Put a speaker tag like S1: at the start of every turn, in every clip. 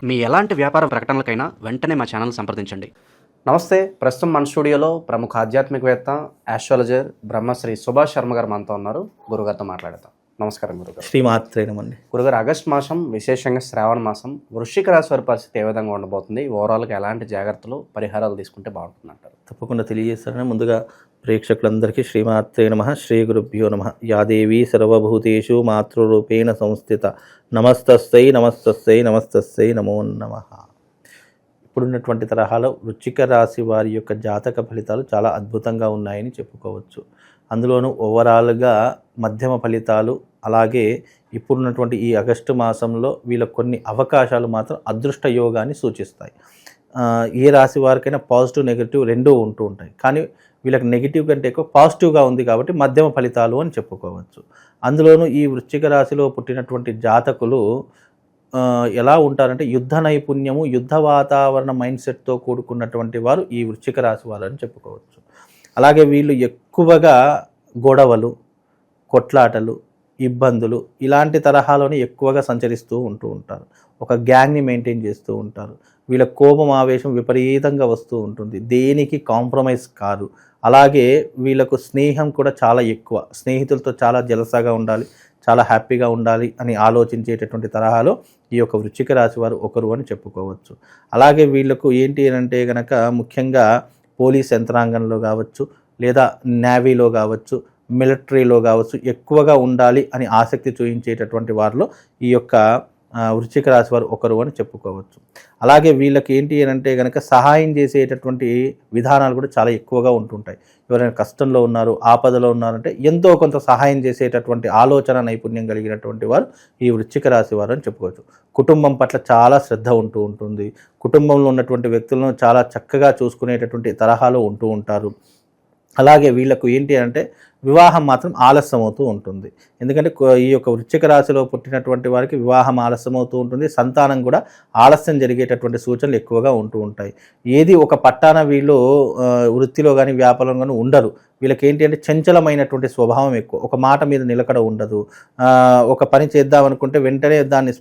S1: మీ ఎలాంటి వ్యాపార ప్రకటనలకైనా వెంటనే మా ఛానల్ సంప్రదించండి.
S2: నమస్తే. ప్రస్తుతం మన స్టూడియోలో ప్రముఖ ఆధ్యాత్మికవేత్త, ఆస్ట్రాలజర్ బ్రహ్మశ్రీ సుభాష్ శర్మ గారు మనతో ఉన్నారు. గురుగారితో మాట్లాడతాం. నమస్కారం గురుగారు.
S3: శ్రీమాత్రే నమండి.
S2: గురుగారు, ఆగస్టు మాసం, విశేషంగా శ్రావణ మాసం, వృశ్చిక రాశి వారి పరిస్థితి ఏ విధంగా ఉండబోతుంది? ఓవరాల్గా ఎలాంటి జాగ్రత్తలు, పరిహారాలు తీసుకుంటే బాగుంటుంది అంటారు?
S3: తప్పకుండా తెలియజేస్తారని ముందుగా ప్రేక్షకులందరికీ శ్రీమాత్రే నమః, శ్రీ గురుభ్యో నమః. యాదేవి సర్వభూతేషు మాతృరూపేణ సంస్థిత నమస్తస్సై నమస్తస్సై నమస్తస్సై నమో నమః. ఇప్పుడున్నటువంటి తరహాలో వృశ్చిక రాశి వారి యొక్క జాతక ఫలితాలు చాలా అద్భుతంగా ఉన్నాయని చెప్పుకోవచ్చు. అందులోనూ ఓవరాల్గా మధ్యమ ఫలితాలు, అలాగే ఇప్పుడున్నటువంటి ఈ ఆగస్టు మాసంలో వీళ్ళ కొన్ని అవకాశాలు మాత్రం అదృష్ట యోగాన్ని సూచిస్తాయి. ఏ రాశి వారికైనా పాజిటివ్ నెగిటివ్ రెండూ ఉంటూ ఉంటాయి, కానీ వీళ్ళకి నెగిటివ్ కంటే ఎక్కువ పాజిటివ్గా ఉంది కాబట్టి మధ్యమ ఫలితాలు అని చెప్పుకోవచ్చు. అందులోనూ ఈ వృశ్చిక రాశిలో పుట్టినటువంటి జాతకులు ఎలా ఉంటారంటే యుద్ధ నైపుణ్యము, యుద్ధ వాతావరణ మైండ్ సెట్తో కూడుకున్నటువంటి వారు ఈ వృశ్చిక రాశి వారు అని చెప్పుకోవచ్చు. అలాగే వీళ్ళు ఎక్కువగా గొడవలు, కొట్లాటలు, ఇబ్బందులు ఇలాంటి తరహాలోనే ఎక్కువగా సంచరిస్తూ ఉంటారు. ఒక గ్యాంగ్ని మెయింటైన్ చేస్తూ ఉంటారు. వీళ్ళ కోపం, ఆవేశం విపరీతంగా వస్తూ ఉంటుంది. దేనికి కాంప్రమైజ్ కాదు. అలాగే వీళ్ళకు స్నేహం కూడా చాలా ఎక్కువ. స్నేహితులతో చాలా జలసాగా ఉండాలి, చాలా హ్యాపీగా ఉండాలి అని ఆలోచించేటటువంటి తరహాలో ఈ యొక్క వృశ్చిక రాశి వారు ఒకరు అని చెప్పుకోవచ్చు. అలాగే వీళ్ళకు ఏంటి అంటే కనుక ముఖ్యంగా పోలీస్ యంత్రాంగంలో కావచ్చు, లేదా నేవీలో కావచ్చు, మిలిటరీలో కావచ్చు ఎక్కువగా ఉండాలి అని ఆసక్తి చూపించేటటువంటి వారిలో ఈ యొక్క వృశ్చిక రాశి వారు ఒకరు అని చెప్పుకోవచ్చు. అలాగే వీళ్ళకి ఏంటి అంటే కనుక సహాయం చేసేటటువంటి విధానాలు కూడా చాలా ఎక్కువగా ఉంటుంటాయి. ఎవరైనా కష్టంలో ఉన్నారు, ఆపదలో ఉన్నారంటే ఎంతో కొంత సహాయం చేసేటటువంటి ఆలోచన నైపుణ్యం కలిగినటువంటి వారు ఈ వృశ్చిక రాశి వారు అని చెప్పుకోవచ్చు. కుటుంబం పట్ల చాలా శ్రద్ధ ఉంటుంది. కుటుంబంలో ఉన్నటువంటి వ్యక్తులను చాలా చక్కగా చూసుకునేటటువంటి తరహాలో ఉంటూ ఉంటారు. అలాగే వీళ్ళకు ఏంటి అంటే వివాహం మాత్రం ఆలస్యం అవుతూ ఉంటుంది. ఎందుకంటే ఈ యొక్క వృశ్చిక రాశిలో పుట్టినటువంటి వారికి వివాహం ఆలస్యం అవుతూ ఉంటుంది. సంతానం కూడా ఆలస్యం జరిగేటటువంటి సూచనలు ఎక్కువగా ఉంటూ ఉంటాయి. ఏది ఒక పట్టాన వీళ్ళు వృత్తిలో కానీ వ్యాపారంలో కానీ ఉండరు. వీళ్ళకి ఏంటి అంటే చంచలమైనటువంటి స్వభావం ఎక్కువ. ఒక మాట మీద నిలకడ ఉండదు. ఒక పని చేద్దామనుకుంటే వెంటనే దాన్ని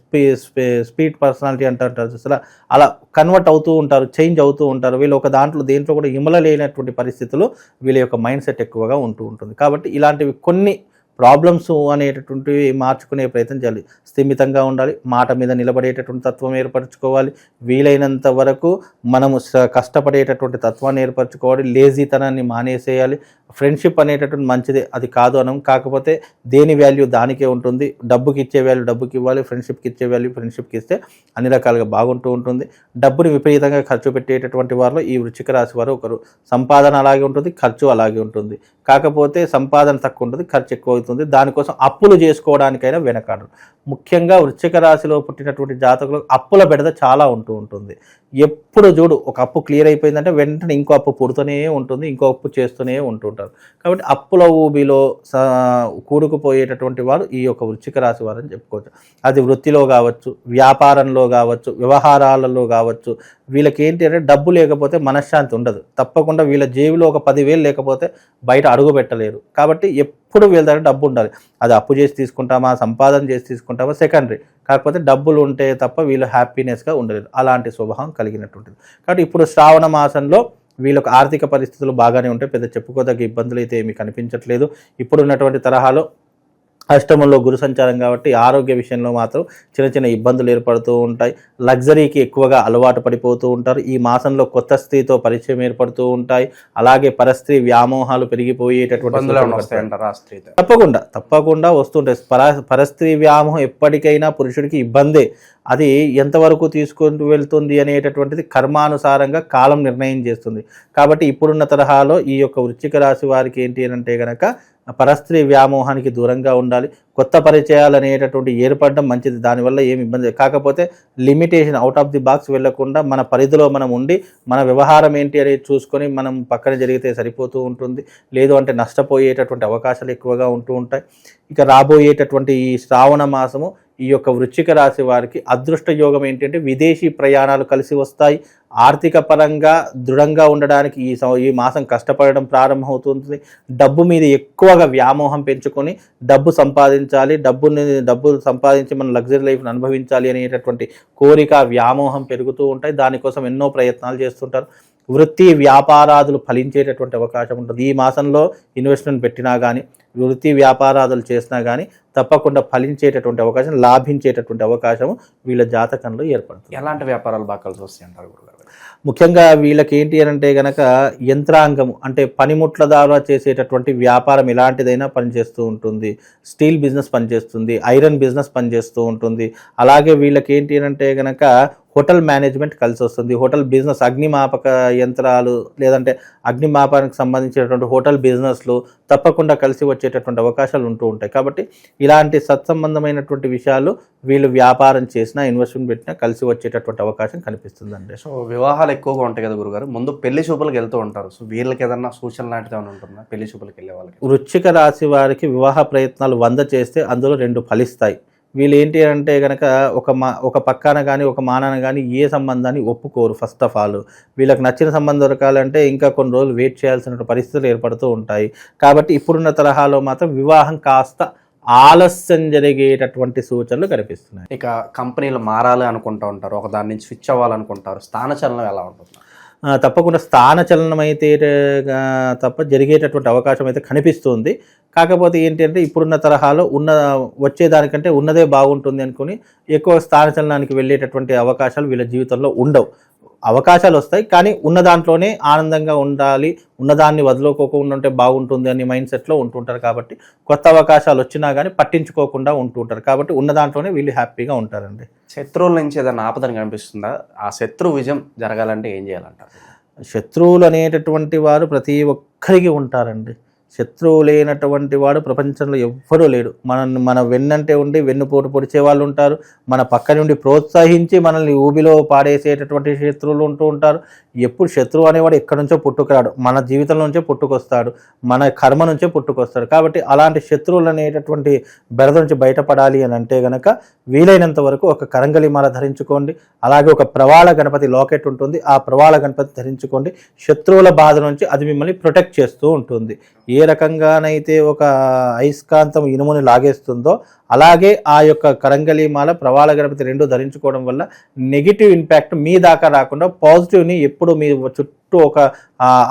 S3: స్పీడ్ పర్సనాలిటీ అంటారు. అసలు అలా కన్వర్ట్ అవుతూ ఉంటారు, చేంజ్ అవుతూ ఉంటారు. వీళ్ళు ఒక దేంట్లో కూడా ఇమలలేనటువంటి పరిస్థితులు వీళ్ళ యొక్క మైండ్ సెట్ ఎక్కువగా ఉంటూ ఉంటుంది. కాబట్టి ఇలాంటివి కొన్ని ప్రాబ్లమ్స్ అనేటటువంటివి మార్చుకునే ప్రయత్నం చేయాలి. స్థిమితంగా ఉండాలి, మాట మీద నిలబడేటటువంటి తత్వం ఏర్పరచుకోవాలి. వీలైనంత వరకు మనము కష్టపడేటటువంటి తత్వాన్ని ఏర్పరచుకోవాలి. లేజీతనాన్ని మానేసేయాలి. ఫ్రెండ్షిప్ అనేటటువంటి మంచిదే, అది కాదు అనం. కాకపోతే దేని వాల్యూ దానికే ఉంటుంది. డబ్బుకి ఇచ్చే వాల్యూ డబ్బుకి ఇవ్వాలి, ఫ్రెండ్షిప్కి ఇచ్చే వాల్యూ ఫ్రెండ్షిప్కి ఇస్తే అన్ని రకాలుగా బాగుంటూ ఉంటుంది. డబ్బుని విపరీతంగా ఖర్చు పెట్టేటటువంటి వారిలో ఈ వృశ్చిక రాశి వారు ఒకరు. సంపాదన అలాగే ఉంటుంది, ఖర్చు అలాగే ఉంటుంది. కాకపోతే సంపాదన తక్కువ ఉంటుంది, ఖర్చు ఎక్కువ అవుతుంది. దానికోసం అప్పులు చేసుకోవడానికైనా వెనకాడరు. ముఖ్యంగా వృశ్చిక రాశిలో పుట్టినటువంటి జాతకులకు అప్పుల బెడద చాలా ఉంటుంది. ఎప్పుడు చూడు ఒక అప్పు క్లియర్ అయిపోయిందంటే వెంటనే ఇంకో అప్పు పుడుతూనే ఉంటుంది, ఇంకో అప్పు చేస్తూనే ఉంటుంటారు. కాబట్టి అప్పుల ఊబిలో కూడుకుపోయేటటువంటి వారు ఈ యొక్క వృశ్చిక రాశి వారు అని చెప్పుకోవచ్చు. అది వృత్తిలో కావచ్చు, వ్యాపారంలో కావచ్చు, వ్యవహారాలలో కావచ్చు. వీళ్ళకి ఏంటి అంటే డబ్బు లేకపోతే మనశ్శాంతి ఉండదు. తప్పకుండా వీళ్ళ జేబులో ఒక 10,000 లేకపోతే బయట అడుగు పెట్టలేరు. కాబట్టి ఎప్పుడు వీళ్ళ దగ్గర డబ్బు ఉండాలి. అది అప్పు చేసి తీసుకుంటామా, సంపాదన చేసి తీసుకుంటామా సెకండరీ. కాకపోతే డబ్బులు ఉంటే తప్ప వీళ్ళు హ్యాపీనెస్గా ఉండలేరు. అలాంటి స్వభావం కలిగినటువంటిది. కాబట్టి ఇప్పుడు శ్రావణ మాసంలో వీళ్ళకు ఆర్థిక పరిస్థితులు బాగానే ఉంటాయి. పెద్ద చెప్పుకోదగ్గ ఇబ్బందులు అయితే ఏమీ కనిపించట్లేదు. ఇప్పుడున్నటువంటి తరహాలో అష్టమంలో గురు సంచారం కాబట్టి ఆరోగ్య విషయంలో మాత్రం చిన్న ఇబ్బందులు ఏర్పడుతూ ఉంటాయి. లగ్జరీకి ఎక్కువగా అలవాటు పడిపోతూ ఉంటారు. ఈ మాసంలో కొత్త స్త్రీతో పరిచయం ఏర్పడుతూ ఉంటాయి. అలాగే పరస్త్రీ వ్యామోహాలు పెరిగిపోయేటటువంటి తప్పకుండా వస్తుంటాయి. పరస్త్రీ వ్యామోహం ఎప్పటికైనా పురుషుడికి ఇబ్బందే. అది ఎంతవరకు తీసుకుంటూ వెళ్తుంది అనేటటువంటిది కర్మానుసారంగా కాలం నిర్ణయం చేస్తుంది. కాబట్టి ఇప్పుడున్న తరహాలో ఈ యొక్క వృశ్చిక రాశి వారికి ఏంటి అంటే కనుక పరస్త్రీ వ్యామోహానికి దూరంగా ఉండాలి. కొత్త పరిచయాలు అనేటటువంటి ఏర్పడడం మంచిది. దానివల్ల ఏమి ఇబ్బంది. కాకపోతే limitation, out of the box వెళ్లకుండా మన పరిధిలో మనం ఉండి మన వ్యవహారం ఏంటి అనేది చూసుకొని మనం పక్కన జరిగితే సరిపోతూ ఉంటుంది. లేదు అంటే నష్టపోయేటటువంటి అవకాశాలు ఎక్కువగా ఉంటూ ఉంటాయి. ఇక రాబోయేటటువంటి ఈ శ్రావణ మాసము ఈ యొక్క వృశ్చిక రాశి వారికి అదృష్ట యోగం ఏంటంటే విదేశీ ప్రయాణాలు కలిసి వస్తాయి. ఆర్థిక పరంగా దృఢంగా ఉండడానికి ఈ మాసం కష్టపడడం ప్రారంభమవుతుంది. డబ్బు మీద ఎక్కువగా వ్యామోహం పెంచుకొని డబ్బు సంపాదించాలి, డబ్బు సంపాదించి మనం లగ్జరీ లైఫ్ని అనుభవించాలి అనేటటువంటి కోరిక, వ్యామోహం పెరుగుతూ ఉంటాయి. దానికోసం ఎన్నో ప్రయత్నాలు చేస్తుంటారు. వృత్తి వ్యాపారాదులు ఫలించేటటువంటి అవకాశం ఉంటుంది. ఈ మాసంలో ఇన్వెస్ట్మెంట్ పెట్టినా కానీ, వృత్తి వ్యాపారాదులు చేసినా కానీ తప్పకుండా ఫలించేటటువంటి అవకాశం, లాభించేటటువంటి అవకాశం వీళ్ళ జాతకంలో ఏర్పడుతుంది.
S2: ఎలాంటి వ్యాపారాలు బాగా కలిసి వస్తాయి అంటారు గురుగారు?
S3: ముఖ్యంగా వీళ్ళకి ఏంటి అని అంటే కనుక యంత్రాంగము అంటే పనిముట్ల ద్వారా చేసేటటువంటి వ్యాపారం ఎలాంటిదైనా పనిచేస్తూ ఉంటుంది. స్టీల్ బిజినెస్ పనిచేస్తుంది, ఐరన్ బిజినెస్ పనిచేస్తూ ఉంటుంది. అలాగే వీళ్ళకి ఏంటి అని అంటే కనుక హోటల్ మేనేజ్మెంట్ కలిసి వస్తుంది. హోటల్ బిజినెస్, అగ్నిమాపక యంత్రాలు లేదంటే అగ్నిమాపకానికి సంబంధించినటువంటి హోటల్ బిజినెస్లు తప్పకుండా కలిసి వచ్చేటటువంటి అవకాశాలు ఉంటూ ఉంటాయి. కాబట్టి ఇలాంటి సత్సంబంధమైనటువంటి విషయాలు వీళ్ళు వ్యాపారం చేసినా, ఇన్వెస్ట్మెంట్ పెట్టినా కలిసి వచ్చేటటువంటి అవకాశం కనిపిస్తుందండి.
S2: సో వివాహాలు ఎక్కువగా ఉంటాయి కదా గురుగారు, ముందు పెళ్లి చూపులకు వెళ్తూ ఉంటారు. సో వీళ్ళకి ఏదన్నా సూచన లాంటిది ఏమైనా ఉంటుందా పెళ్లి చూపులకు వెళ్ళే వాళ్ళకి?
S3: వృశ్చిక రాశి వారికి వివాహ ప్రయత్నాలు 100 చేస్తే అందులో 2 ఫలిస్తాయి. వీళ్ళు ఏంటి అంటే కనుక ఒక పక్కన కానీ ఒక మానాన కానీ ఏ సంబంధాన్ని ఒప్పుకోరు. ఫస్ట్ ఆఫ్ ఆల్ వీళ్ళకి నచ్చిన సంబంధం దొరకాలంటే ఇంకా కొన్ని రోజులు వెయిట్ చేయాల్సిన పరిస్థితులు ఏర్పడుతూ ఉంటాయి. కాబట్టి ఇప్పుడున్న తరహాలో మాత్రం వివాహం కాస్త ఆలస్యం జరిగేటటువంటి సూచనలు కనిపిస్తున్నాయి.
S2: ఇక కంపెనీలు మారాలి అనుకుంటూ ఉంటారు, ఒక దాని నుంచి స్విచ్ అవ్వాలనుకుంటారు. స్థానచలనం ఎలా ఉంటుంది?
S3: తప్పకుండా స్థానచలనం అయితే తప్ప జరిగేటటువంటి అవకాశం అయితే కనిపిస్తుంది. కాకపోతే ఏంటంటే ఇప్పుడున్న తరహాలో వచ్చేదానికంటే ఉన్నదే బాగుంటుంది అనుకుని ఎక్కువ స్థానచలనానికి వెళ్ళేటటువంటి అవకాశాలు వీళ్ళ జీవితంలో ఉండవు. అవకాశాలు వస్తాయి, కానీ ఉన్న దాంట్లోనే ఆనందంగా ఉండాలి, ఉన్నదాన్ని వదులుకోకుండా ఉంటే బాగుంటుంది అనే మైండ్ సెట్లో ఉంటుంటారు. కాబట్టి కొత్త అవకాశాలు వచ్చినా కానీ పట్టించుకోకుండా ఉంటుంటారు. కాబట్టి ఉన్న దాంట్లోనే వీళ్ళు హ్యాపీగా ఉంటారండి.
S2: శత్రువుల నుంచి ఏదైనా ఆపదని కనిపిస్తుందా? ఆ శత్రు విజయం జరగాలంటే ఏం చేయాలంటారు?
S3: శత్రువులు అనేటటువంటి వారు ప్రతి ఒక్కరికి ఉంటారండి. శత్రువు లేనటువంటి వాడు ప్రపంచంలో ఎవ్వరూ లేడు. మన వెన్నంటే ఉండి వెన్నుపోటు పొడిచే వాళ్ళు ఉంటారు. మన పక్క నుండి ప్రోత్సహించి మనల్ని ఊబిలో పాడేసేటటువంటి శత్రువులు ఉంటూ ఉంటారు. ఎప్పుడు శత్రువు అనేవాడు ఎక్కడి నుంచో పుట్టుకురాడు, మన జీవితం నుంచే పుట్టుకొస్తాడు, మన కర్మ నుంచే పుట్టుకొస్తాడు. కాబట్టి అలాంటి శత్రువులు అనేటటువంటి బెరద నుంచి బయటపడాలి అని అంటే కనుక వీలైనంత వరకు ఒక కరంగలి మాల ధరించుకోండి. అలాగే ఒక ప్రవాళ గణపతి లాకెట్ ఉంటుంది, ఆ ప్రవాళ గణపతి ధరించుకోండి. శత్రువుల బాధ నుంచి అది మిమ్మల్ని ప్రొటెక్ట్ చేస్తూ ఉంటుంది. ఏ రకంగానైతే ఒక అయస్కాంతం ఇనుముని లాగేస్తుందో అలాగే ఆ యొక్క కరంగలిమాల, ప్రవాళ గణపతి 2 ధరించుకోవడం వల్ల నెగిటివ్ ఇంపాక్ట్ మీ దాకా రాకుండా పాజిటివ్ని ఎప్పుడు మీ చుట్టూ ఒక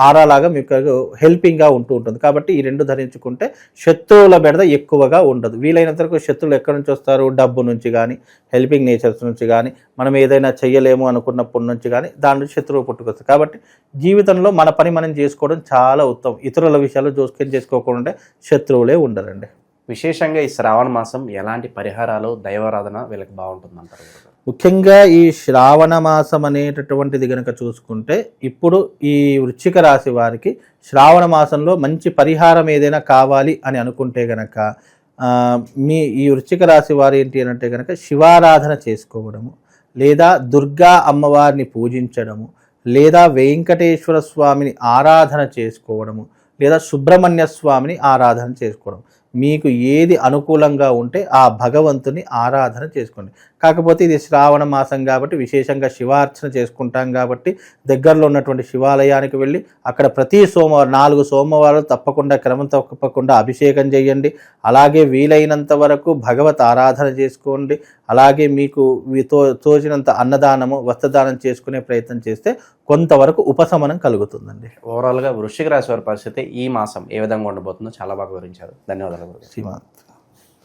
S3: ఆరాలాగా మీకు హెల్పింగ్గా ఉంటూ ఉంటుంది. కాబట్టి ఈ 2 ధరించుకుంటే శత్రువుల బెడద ఎక్కువగా ఉండదు. వీలైనంత వరకు శత్రువులు ఎక్కడి నుంచి వస్తారు? డబ్బు నుంచి కానీ, హెల్పింగ్ నేచర్స్ నుంచి కానీ, మనం ఏదైనా చెయ్యలేము అనుకున్నప్పటి నుంచి కానీ దాని నుంచి శత్రువు పుట్టుకొస్తుంది. కాబట్టి జీవితంలో మన పని మనం చేసుకోవడం చాలా ఉత్తమం. ఇతరుల విషయాలు జోక్యం చేసుకోకుండా శత్రువులే ఉండరండి.
S2: విశేషంగా ఈ శ్రావణ మాసం ఎలాంటి పరిహారాలు, దైవారాధన వీళ్ళకి బాగుంటుంది అంటారు?
S3: ముఖ్యంగా ఈ శ్రావణ మాసం అనేటటువంటిది కనుక చూసుకుంటే ఇప్పుడు ఈ వృశ్చిక రాశి వారికి శ్రావణ మాసంలో మంచి పరిహారం ఏదైనా కావాలి అని అనుకుంటే కనుక ఈ వృశ్చిక రాశి వారు ఏంటి అని అంటే కనుక శివారాధన చేసుకోవడము, లేదా దుర్గా అమ్మవారిని పూజించడము, లేదా వెంకటేశ్వర స్వామిని ఆరాధన చేసుకోవడము, లేదా సుబ్రహ్మణ్య స్వామిని ఆరాధన చేసుకోవడం. మీకు ఏది అనుకూలంగా ఉంటే ఆ భగవంతుని ఆరాధన చేసుకోండి. కాకపోతే ఇది శ్రావణ మాసం కాబట్టి విశేషంగా శివార్చన చేసుకుంటాం కాబట్టి దగ్గరలో ఉన్నటువంటి శివాలయానికి వెళ్ళి అక్కడ ప్రతి సోమవారం 4 సోమవారాలు తప్పకుండా క్రమం తప్పకుండా అభిషేకం చేయండి. అలాగే వీలైనంత వరకు భగవత్ ఆరాధన చేసుకోండి. అలాగే మీకు తోచినంత అన్నదానము, వస్త్రదానం చేసుకునే ప్రయత్నం చేస్తే కొంతవరకు ఉపశమనం కలుగుతుందండి.
S2: ఓవరాల్గా వృశ్చిక రాశి వారి పరిస్థితి ఈ మాసం ఏ విధంగా ఉండబోతుందో చాలా బాగా వివరించారు. ధన్యవాదాలు.
S3: శ్రీమాన్.